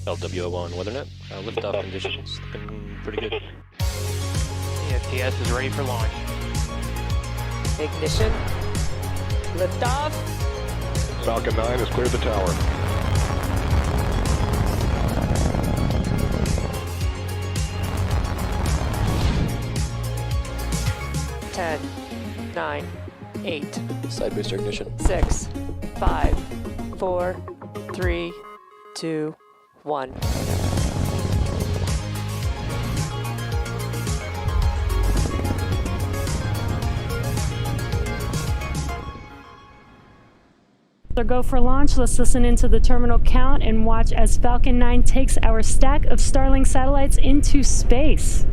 LWO1 WeatherNet. Liftoff conditions looking pretty good. ESTS is ready for launch. Ignition. Liftoff. Falcon 9 has cleared the tower. Ten, 9, 8, Side booster ignition. 6, 5, 4, 3, 2, 1. So go for launch. Let's listen into the terminal count and watch as Falcon 9 takes our stack of Starlink satellites into space.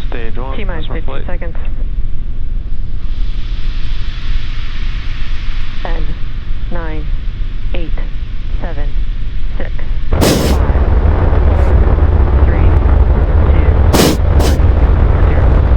Stage 1. T-minus 15 seconds. 10, 9, 8, 7, 6, 5, 4, 3, 2, 1, 0.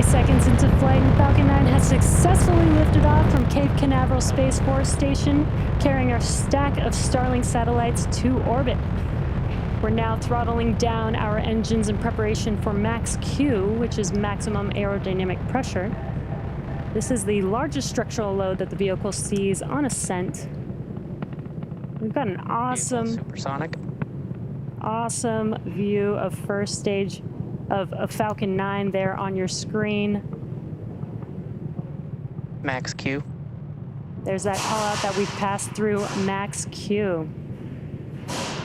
Seconds into flight, and Falcon 9 has successfully lifted off from Kerbal Space Force Station, carrying our stack of Starlink satellites to orbit. We're now throttling down our engines in preparation for max Q, which is maximum aerodynamic pressure. This is the largest structural load that the vehicle sees on ascent. We've got an awesome view of first stage of Falcon 9 there on your screen. Max Q. There's that call out that we've passed through max Q.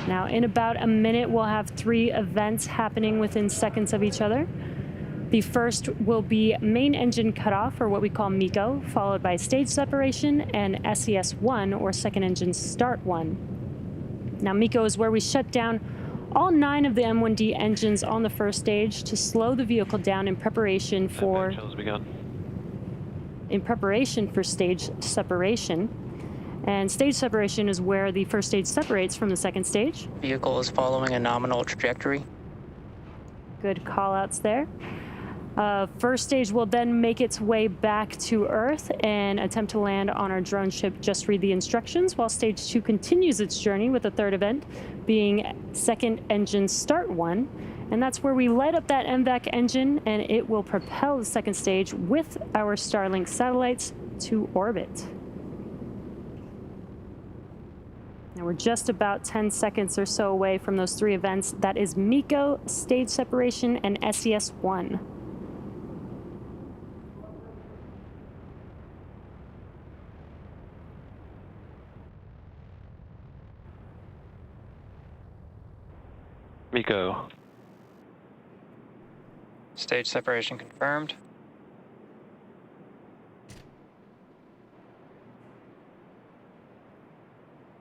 Now in about a minute we'll have 3 events happening within seconds of each other. The first will be main engine cutoff, or what we call MECO, followed by stage separation and SES-1, or second engine start 1. Now MECO is where we shut down all 9 of the M1D engines on the first stage to slow the vehicle down in preparation for stage separation. And stage separation is where the first stage separates from the second stage. Vehicle is following a nominal trajectory. Good call-outs there. First stage will then make its way back to Earth and attempt to land on our drone ship. Just read the instructions, while stage 2 continues its journey with the third event being second engine start 1. And that's where we light up that MVAC engine, and it will propel the second stage with our Starlink satellites to orbit. Now we're just about 10 seconds or so away from those 3 events. That is MECO, stage separation, and SES-1. MECO. Stage separation confirmed.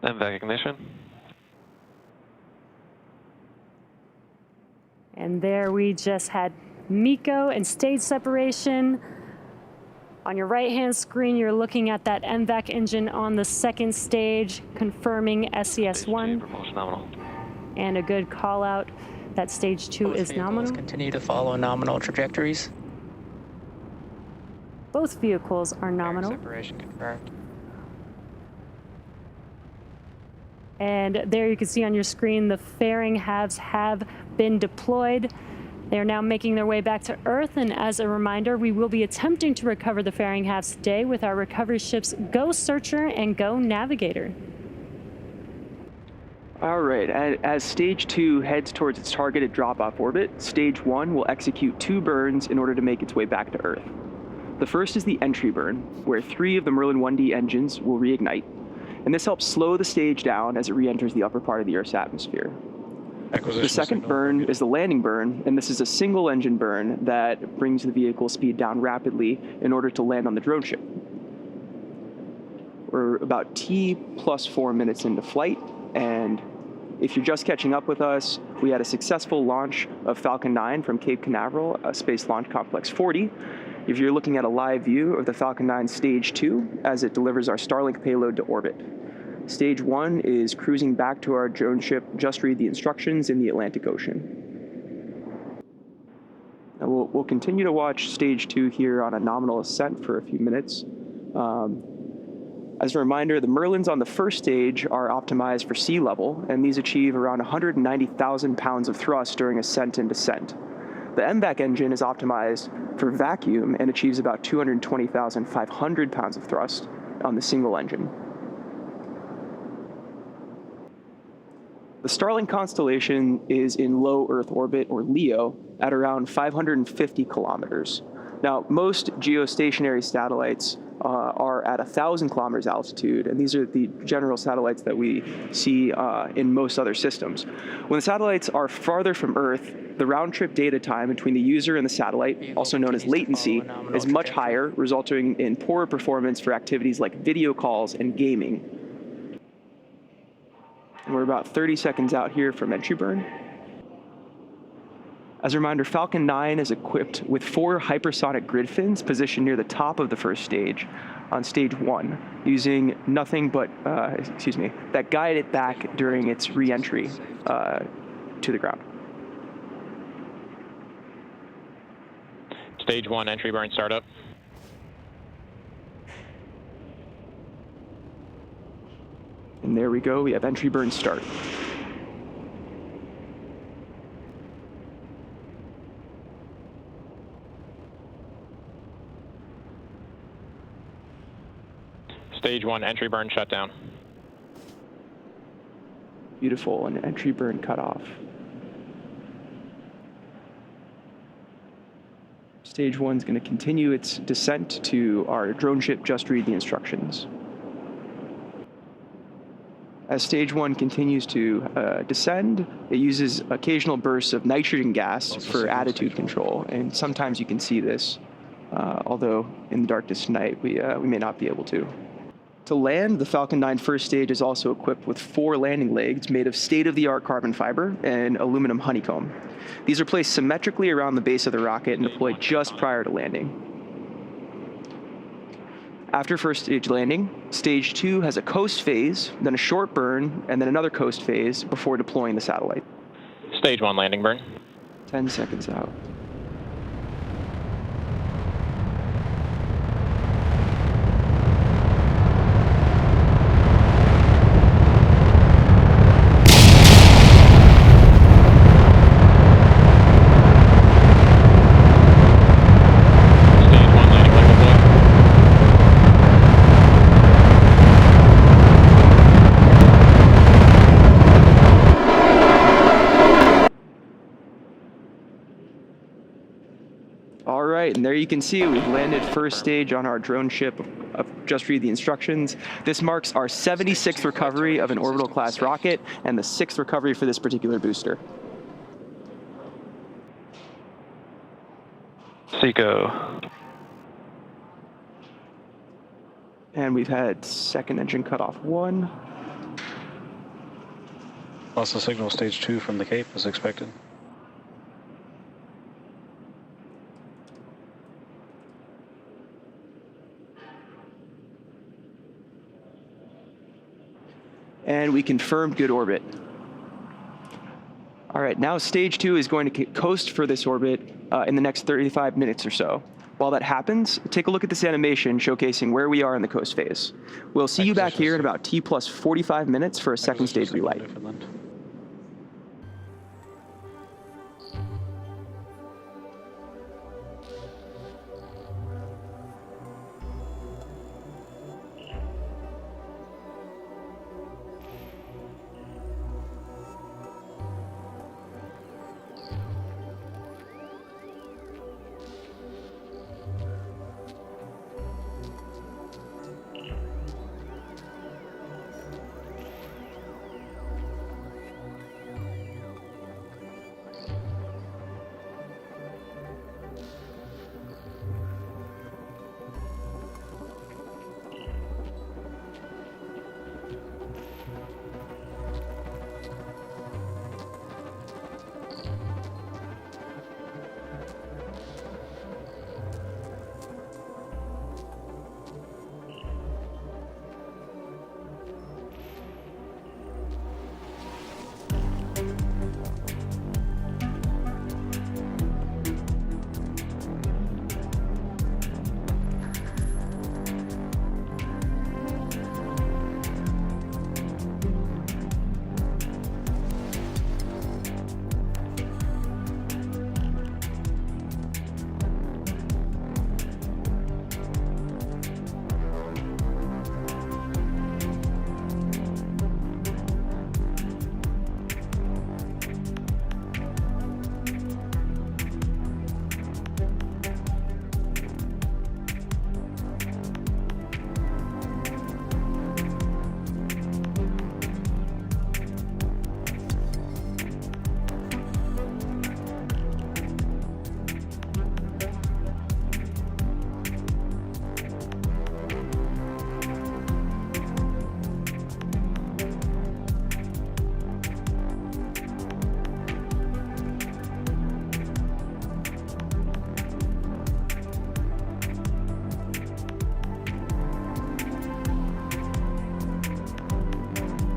MVAC ignition. And there we just had MECO and stage separation. On your right-hand screen, you're looking at that MVAC engine on the second stage, confirming SES-1. And a good call out that stage 2 is nominal. Continue to follow nominal trajectories. Both vehicles are nominal. Separation confirmed. And there you can see on your screen the fairing halves have been deployed. They are now making their way back to Earth, and as a reminder, we will be attempting to recover the fairing halves today with our recovery ships Go Searcher and Go Navigator. All right, as stage 2 heads towards its targeted drop-off orbit, stage 1 will execute 2 burns in order to make its way back to Earth. The first is the entry burn, where 3 of the Merlin 1D engines will reignite. and this helps slow the stage down as it re-enters the upper part of the Earth's atmosphere. The second burn is the landing burn, and this is a single engine burn that brings the vehicle speed down rapidly in order to land on the drone ship. We're about T plus 4 minutes into flight, and if you're just catching up with us, we had a successful launch of Falcon 9 from Cape Canaveral, Space Launch Complex 40. If you're looking at a live view of the Falcon 9 Stage 2 as it delivers our Starlink payload to orbit. Stage 1 is cruising back to our drone ship, just read the instructions in the Atlantic Ocean. Now we'll continue to watch Stage 2 here on a nominal ascent for a few minutes. As a reminder, the Merlins on the first stage are optimized for sea level, and these achieve around 190,000 pounds of thrust during ascent and descent. The MVAC engine is optimized for vacuum and achieves about 220,500 pounds of thrust on the single engine. The Starlink constellation is in low Earth orbit, or LEO, at around 550 kilometers. Now, most geostationary satellites are at 1,000 kilometers altitude, and these are the general satellites that we see in most other systems. When the satellites are farther from Earth, the round-trip data time between the user and the satellite, also known as latency, is much higher, resulting in poorer performance for activities like video calls and gaming. And we're about 30 seconds out here from entry burn. As a reminder, Falcon 9 is equipped with 4 hypersonic grid fins positioned near the top of the first stage on stage 1, using nothing but, that guide it back during its re-entry to the ground. Stage 1 entry burn startup. And there we go, we have entry burn start. Stage 1 entry burn shutdown. Beautiful, and entry burn cutoff. Stage 1 is going to continue its descent to our drone ship, just read the instructions. As stage 1 continues to descend, it uses occasional bursts of nitrogen gas for attitude control, and sometimes you can see this, although in the darkest night we may not be able to. To land, the Falcon 9 first stage is also equipped with 4 landing legs made of state-of-the-art carbon fiber and aluminum honeycomb. These are placed symmetrically around the base of the rocket and deployed just prior to landing. After first stage landing, stage 2 has a coast phase, then a short burn, and then another coast phase before deploying the satellite. Stage 1 landing burn. 10 seconds out. And there you can see we've landed first stage on our drone ship of just read the instructions. This marks our 76th recovery of an orbital class rocket and the 6th recovery for this particular booster. SECO. And we've had second engine cutoff 1. Lost the signal stage 2 from the Cape as expected. And we confirmed good orbit. All right, now stage 2 is going to coast for this orbit in the next 35 minutes or so. While that happens, take a look at this animation showcasing where we are in the coast phase. We'll see you back here in about T plus 45 minutes for a second stage relight.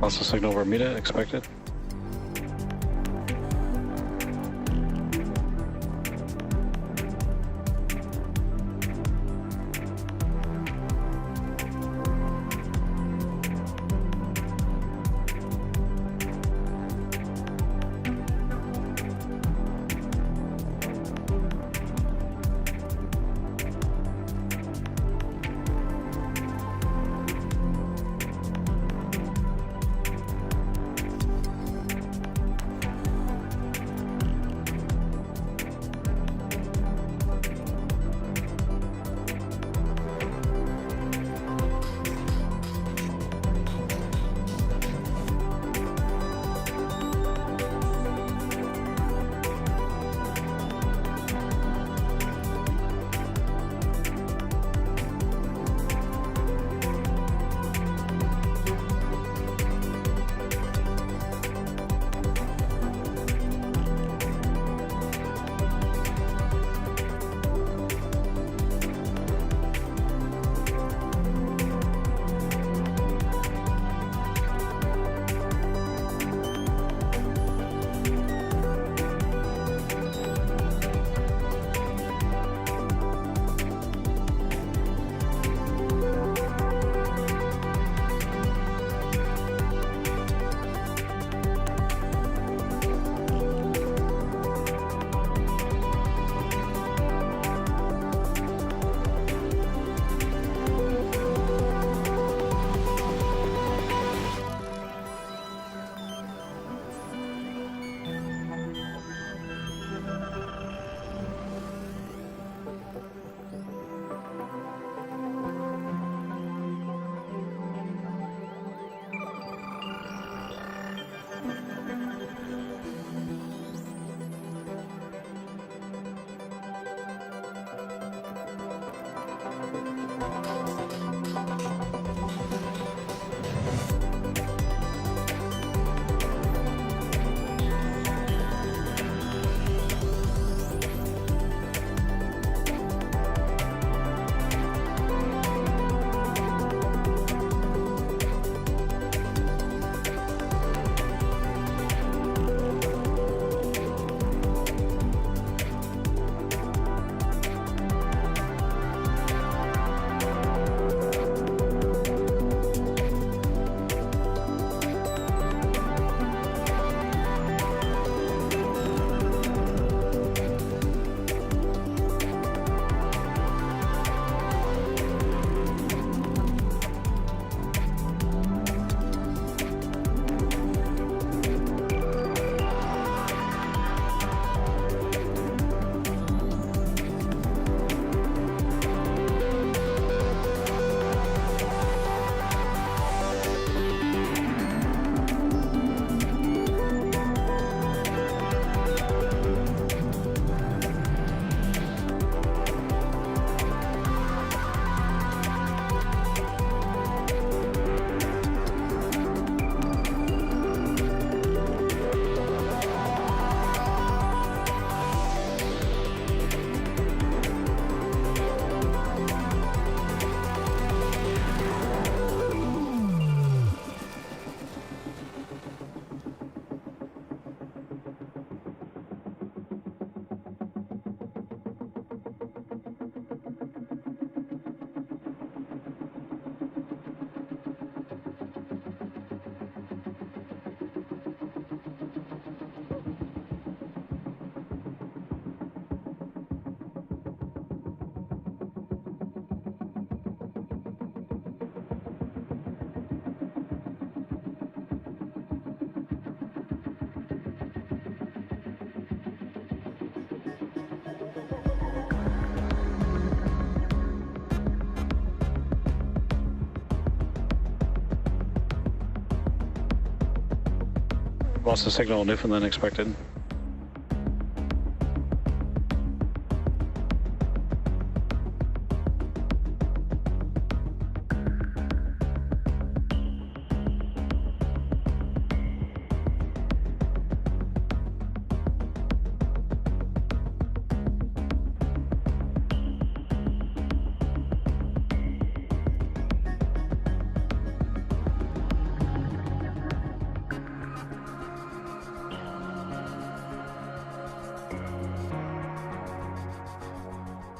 Also signal Bermuda expected. Lost the signal Newfoundland expected.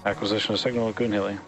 Acquisition of signal, Goonhilly.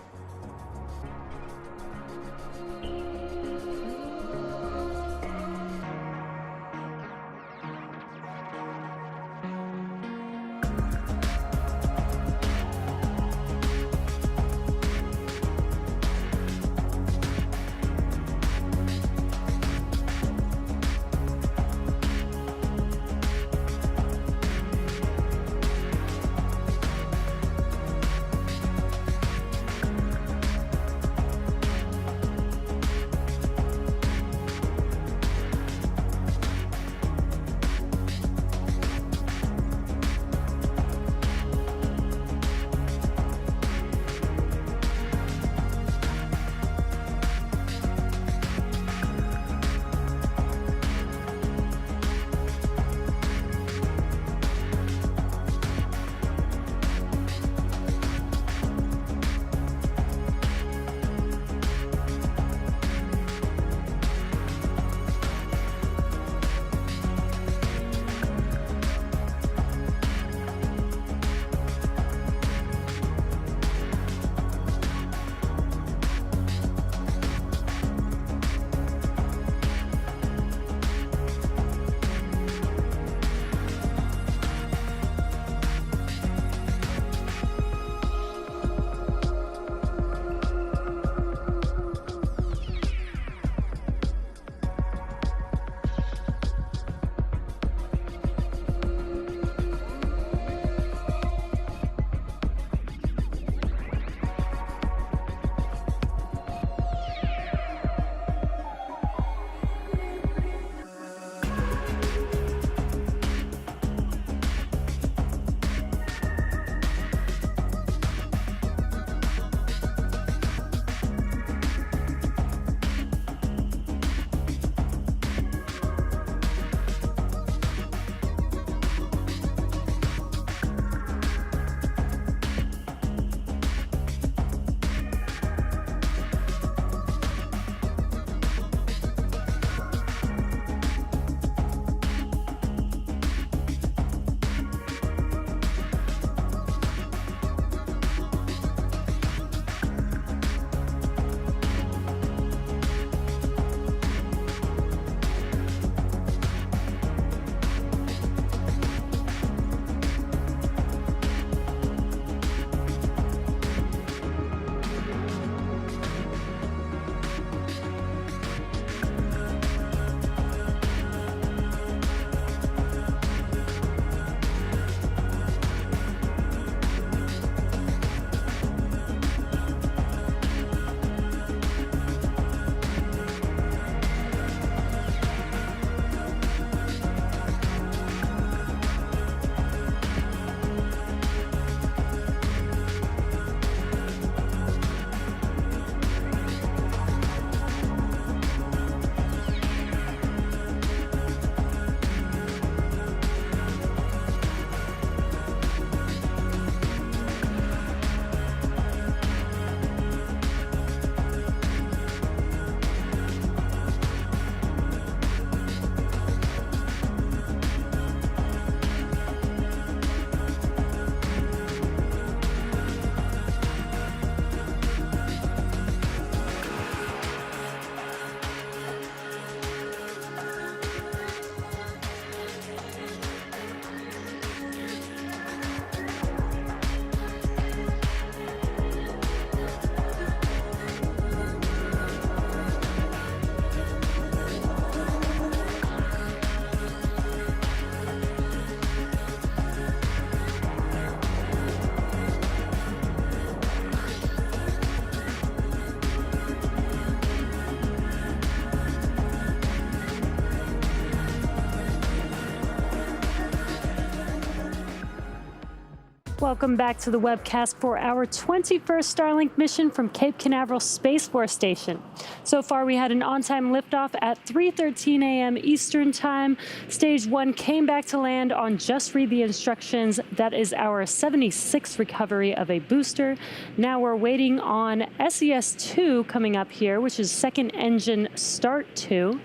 Welcome back to the webcast for our 21st Starlink mission from Cape Canaveral Space Force Station. So far, we had an on-time liftoff at 3:13 a.m. Eastern Time. Stage 1 came back to land on Just Read the Instructions. That is our 76th recovery of a booster. Now we're waiting on SES-II coming up here, which is second engine start 2.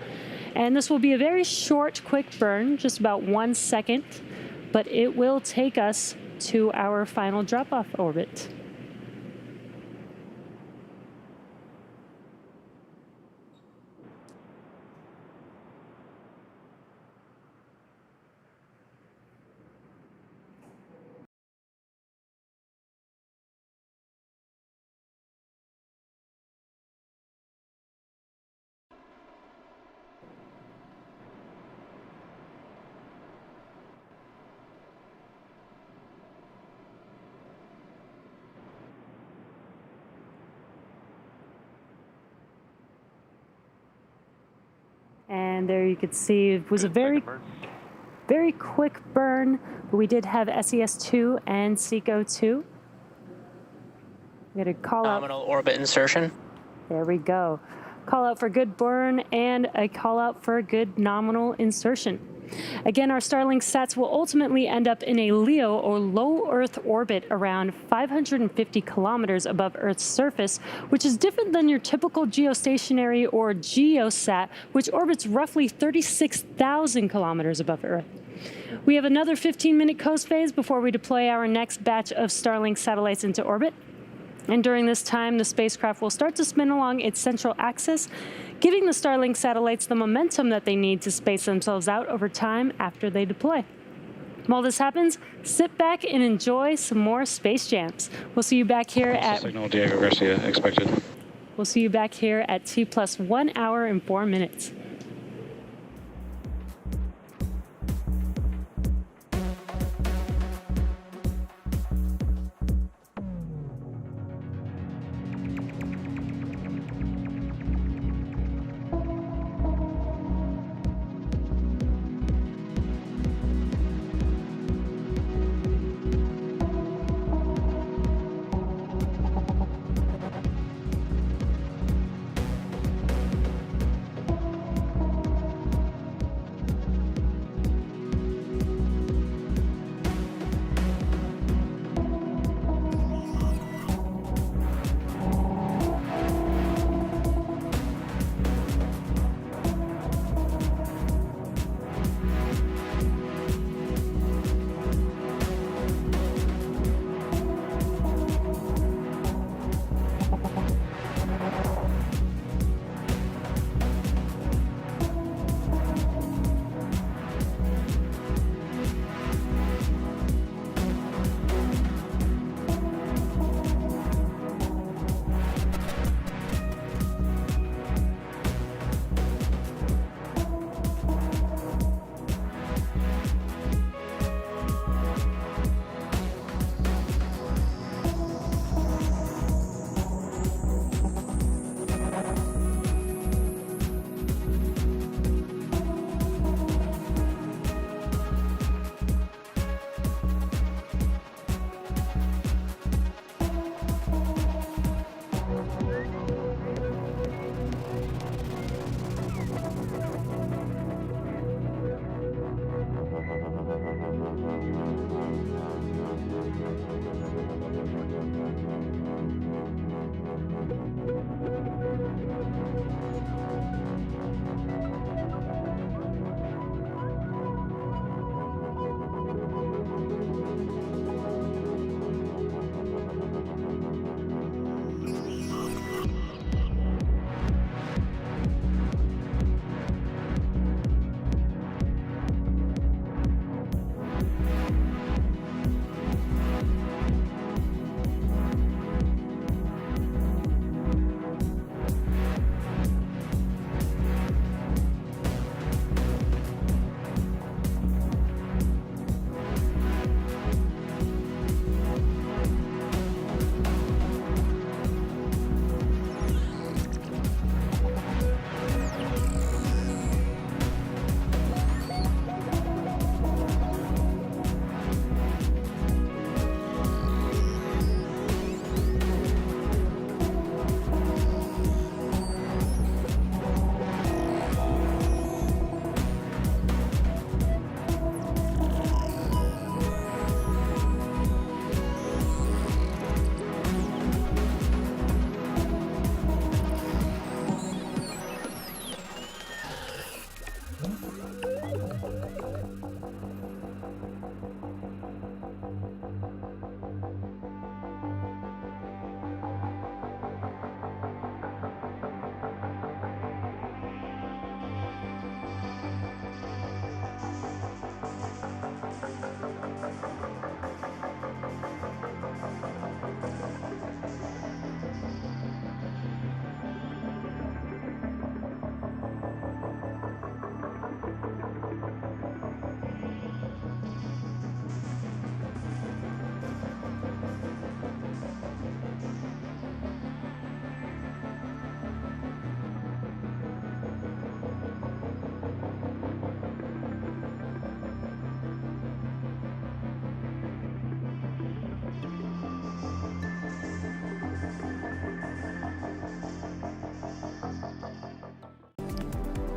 And this will be a very short, quick burn, just about 1 second, but it will take us to our final drop-off orbit. And there you could see it was a very quick burn, but we did have ANASIS-II and kOS. We got a call out. Nominal orbit insertion. There we go. Call out for good burn and a call out for a good nominal insertion. Again, our Starlink sats will ultimately end up in a LEO or low Earth orbit around 550 kilometers above Earth's surface, which is different than your typical geostationary or GeoSat, which orbits roughly 36,000 kilometers above Earth. We have another 15-minute coast phase before we deploy our next batch of Starlink satellites into orbit. And during this time, the spacecraft will start to spin along its central axis, giving the Starlink satellites the momentum that they need to space themselves out over time after they deploy. While this happens, sit back and enjoy some more space jams. We'll see you back here at... Signal Diego Garcia expected. We'll see you back here at T+1 hour and 4 minutes.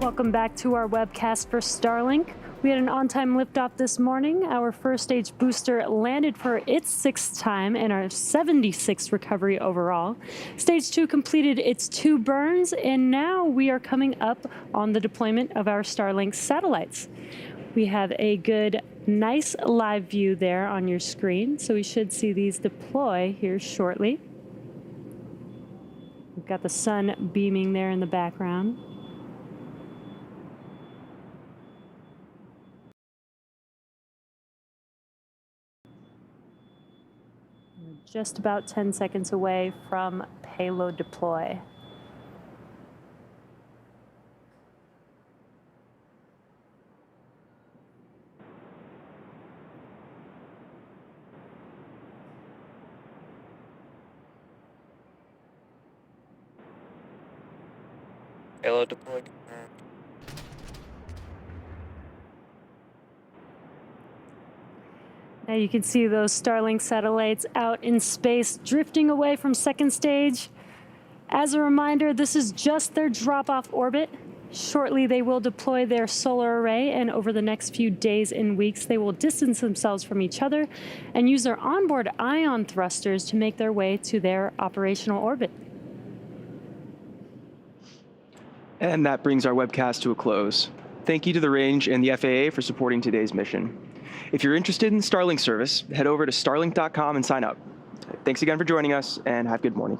Welcome back to our webcast for Starlink. We had an on-time liftoff this morning. Our first stage booster landed for its 6th time and our 76th recovery overall. Stage 2 completed its 2 burns, and now we are coming up on the deployment of our Starlink satellites. We have a good, nice live view there on your screen, so we should see these deploy here shortly. We've got the sun beaming there in the background. We're just about 10 seconds away from payload deploy. Payload deployed. Confirmed. Now you can see those Starlink satellites out in space drifting away from second stage. As a reminder, this is just their drop-off orbit. Shortly they will deploy their solar array, and over the next few days and weeks they will distance themselves from each other and use their onboard ion thrusters to make their way to their operational orbit. And that brings our webcast to a close. Thank you to the range and the FAA for supporting today's mission. If you're interested in Starlink service, head over to starlink.com and sign up. Thanks again for joining us, and have a good morning.